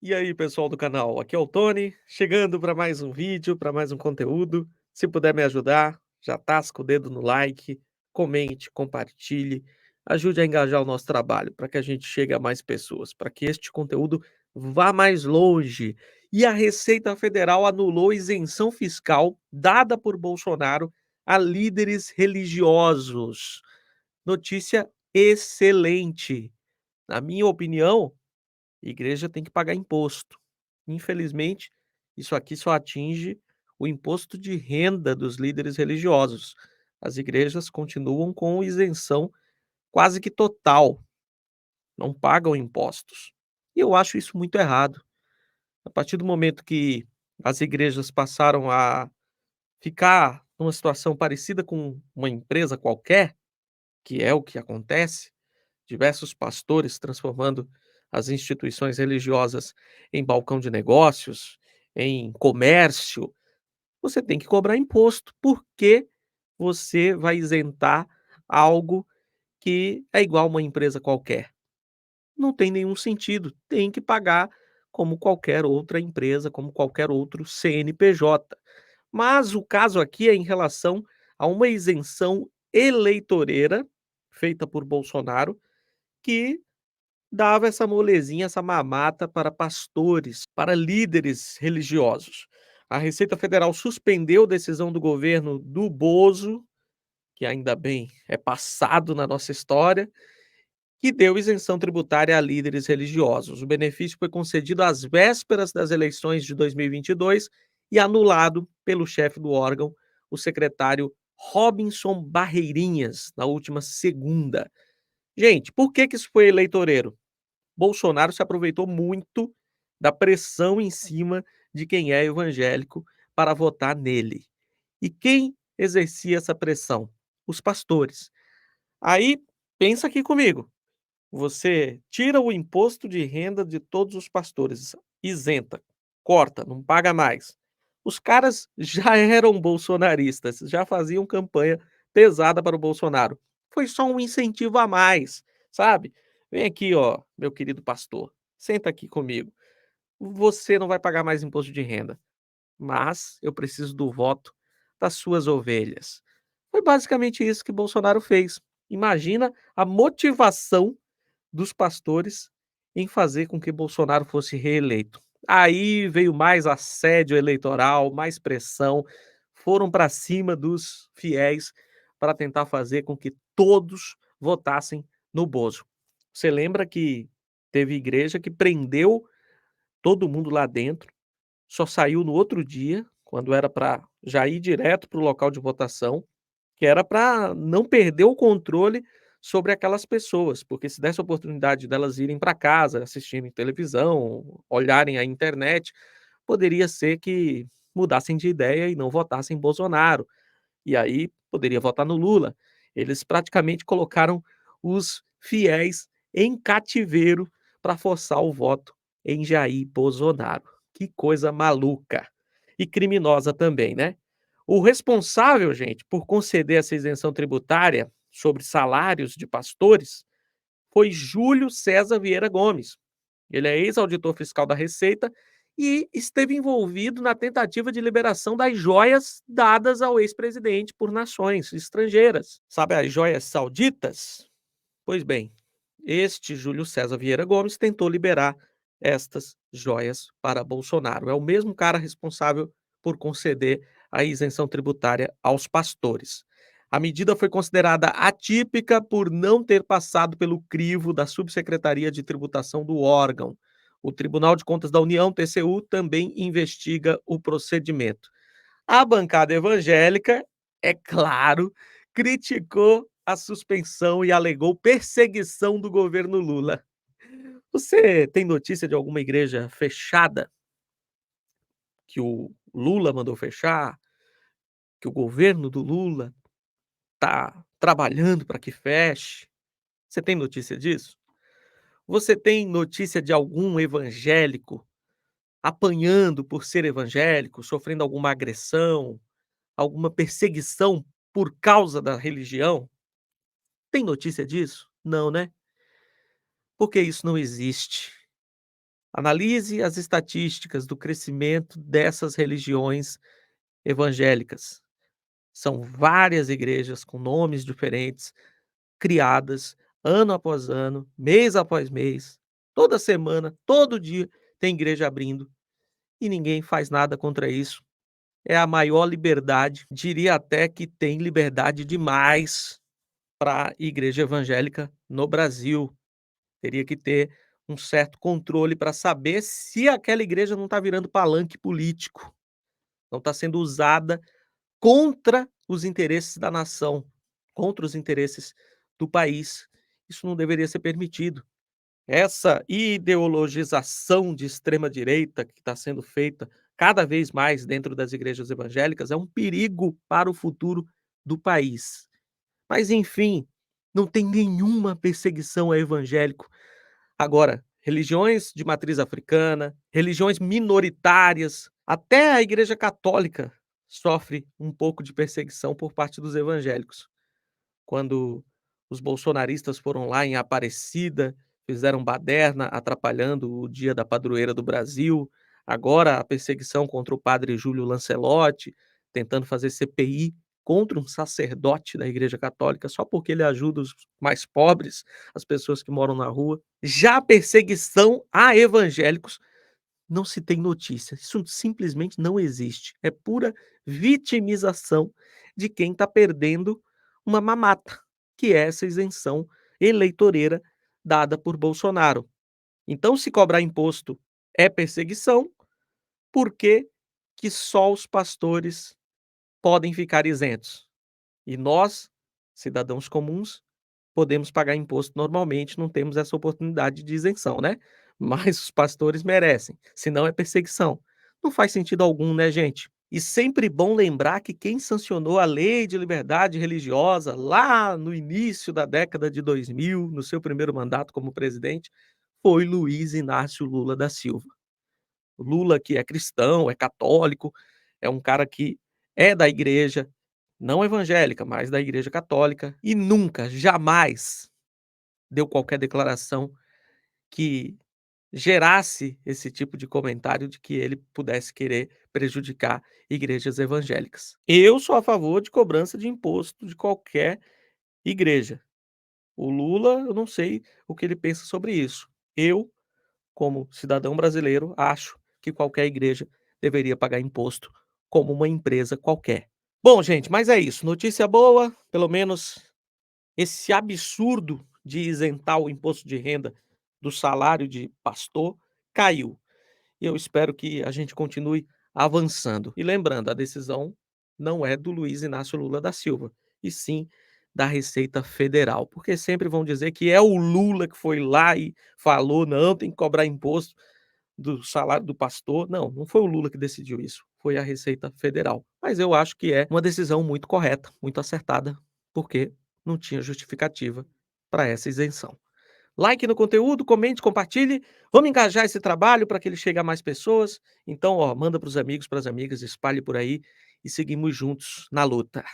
E aí, pessoal do canal, aqui é o Tony, chegando para mais um vídeo, para mais um conteúdo. Se puder me ajudar, já tasca o dedo no like, comente, compartilhe, ajude a engajar o nosso trabalho para que a gente chegue a mais pessoas, para que este conteúdo vá mais longe. E a Receita Federal anulou isenção fiscal dada por Bolsonaro a líderes religiosos. Notícia excelente. Na minha opinião, igreja tem que pagar imposto. Infelizmente, isso aqui só atinge o imposto de renda dos líderes religiosos. As igrejas continuam com isenção quase que total, não pagam impostos. E eu acho isso muito errado. A partir do momento que as igrejas passaram a ficar numa situação parecida com uma empresa qualquer, que é o que acontece, diversos pastores transformando as instituições religiosas em balcão de negócios, em comércio. Você tem que cobrar imposto, porque você vai isentar algo que é igual a uma empresa qualquer. Não tem nenhum sentido, tem que pagar como qualquer outra empresa, como qualquer outro CNPJ. Mas o caso aqui é em relação a uma isenção eleitoreira feita por Bolsonaro, que dava essa molezinha, essa mamata para pastores, para líderes religiosos. A Receita Federal suspendeu decisão do governo do Bozo, que ainda bem é passado na nossa história, que deu isenção tributária a líderes religiosos. O benefício foi concedido às vésperas das eleições de 2022 e anulado pelo chefe do órgão, o secretário Robinson Barreirinhas, na última segunda. Gente, por que isso foi eleitoreiro? Bolsonaro se aproveitou muito da pressão em cima de quem é evangélico para votar nele. E quem exercia essa pressão? Os pastores. Aí, pensa aqui comigo. Você tira o imposto de renda de todos os pastores, isenta, corta, não paga mais. Os caras já eram bolsonaristas, já faziam campanha pesada para o Bolsonaro. Foi só um incentivo a mais, sabe? Vem aqui, ó, meu querido pastor, senta aqui comigo. Você não vai pagar mais imposto de renda, mas eu preciso do voto das suas ovelhas. Foi basicamente isso que Bolsonaro fez. Imagina a motivação dos pastores em fazer com que Bolsonaro fosse reeleito. Aí veio mais assédio eleitoral, mais pressão, foram para cima dos fiéis para tentar fazer com que todos votassem no Bozo. Você lembra que teve igreja que prendeu todo mundo lá dentro, só saiu no outro dia, quando era para já ir direto para o local de votação, que era para não perder o controle sobre aquelas pessoas, porque se desse a oportunidade delas irem para casa, assistirem televisão, olharem a internet, poderia ser que mudassem de ideia e não votassem em Bolsonaro, e aí poderia votar no Lula. Eles praticamente colocaram os fiéis em cativeiro para forçar o voto em Jair Bolsonaro. Que coisa maluca e criminosa também, né? O responsável, gente, por conceder essa isenção tributária sobre salários de pastores foi Júlio César Vieira Gomes. Ele é ex-auditor fiscal da Receita e esteve envolvido na tentativa de liberação das joias dadas ao ex-presidente por nações estrangeiras. Sabe as joias sauditas? Pois bem, este Júlio César Vieira Gomes tentou liberar estas joias para Bolsonaro. É o mesmo cara responsável por conceder a isenção tributária aos pastores. A medida foi considerada atípica por não ter passado pelo crivo da Subsecretaria de Tributação do órgão. O Tribunal de Contas da União, TCU, também investiga o procedimento. A bancada evangélica, é claro, criticou a suspensão e alegou perseguição do governo Lula. Você tem notícia de alguma igreja fechada que o Lula mandou fechar, que o governo do Lula está trabalhando para que feche? Você tem notícia disso? Você tem notícia de algum evangélico apanhando por ser evangélico, sofrendo alguma agressão, alguma perseguição por causa da religião? Tem notícia disso? Não, né? Porque isso não existe. Analise as estatísticas do crescimento dessas religiões evangélicas. São várias igrejas com nomes diferentes, criadas ano após ano, mês após mês, toda semana, todo dia tem igreja abrindo e ninguém faz nada contra isso. É a maior liberdade, diria até que tem liberdade demais para a igreja evangélica no Brasil. Teria que ter um certo controle para saber se aquela igreja não está virando palanque político, não está sendo usada contra os interesses da nação, contra os interesses do país. Isso não deveria ser permitido. Essa ideologização de extrema direita que está sendo feita cada vez mais dentro das igrejas evangélicas é um perigo para o futuro do país. Mas enfim, não tem nenhuma perseguição a evangélico. Agora, religiões de matriz africana, religiões minoritárias, até a Igreja Católica sofre um pouco de perseguição por parte dos evangélicos. Quando os bolsonaristas foram lá em Aparecida, fizeram baderna atrapalhando o dia da padroeira do Brasil, agora a perseguição contra o padre Júlio Lancelotti, tentando fazer CPI contra um sacerdote da Igreja Católica só porque ele ajuda os mais pobres, as pessoas que moram na rua. Já a perseguição a evangélicos não se tem notícia, isso simplesmente não existe, é pura vitimização de quem está perdendo uma mamata, que é essa isenção eleitoreira dada por Bolsonaro. Então, se cobrar imposto é perseguição, por que que só os pastores podem ficar isentos? E nós, cidadãos comuns, podemos pagar imposto normalmente, não temos essa oportunidade de isenção, né. Mas os pastores merecem, senão é perseguição. Não faz sentido algum, né, gente. E sempre bom lembrar que quem sancionou a Lei de Liberdade Religiosa lá no início da década de 2000, no seu primeiro mandato como presidente, foi Luiz Inácio Lula da Silva. O Lula que é cristão, é católico, é um cara que é da igreja, não evangélica, mas da igreja católica, e nunca, jamais deu qualquer declaração que gerasse esse tipo de comentário de que ele pudesse querer prejudicar igrejas evangélicas. Eu sou a favor de cobrança de imposto de qualquer igreja. O Lula, eu não sei o que ele pensa sobre isso. Eu, como cidadão brasileiro, acho que qualquer igreja deveria pagar imposto como uma empresa qualquer. Bom, gente, mas é isso. Notícia boa, pelo menos esse absurdo de isentar o imposto de renda do salário de pastor caiu. E eu espero que a gente continue avançando. E lembrando, a decisão não é do Luiz Inácio Lula da Silva, e sim da Receita Federal, porque sempre vão dizer que é o Lula que foi lá e falou: "Não, tem que cobrar imposto do salário do pastor". Não, não foi o Lula que decidiu isso, foi a Receita Federal. Mas eu acho que é uma decisão muito correta, muito acertada, porque não tinha justificativa para essa isenção. Like no conteúdo, comente, compartilhe. Vamos engajar esse trabalho para que ele chegue a mais pessoas. Então, ó, manda para os amigos, para as amigas, espalhe por aí e seguimos juntos na luta.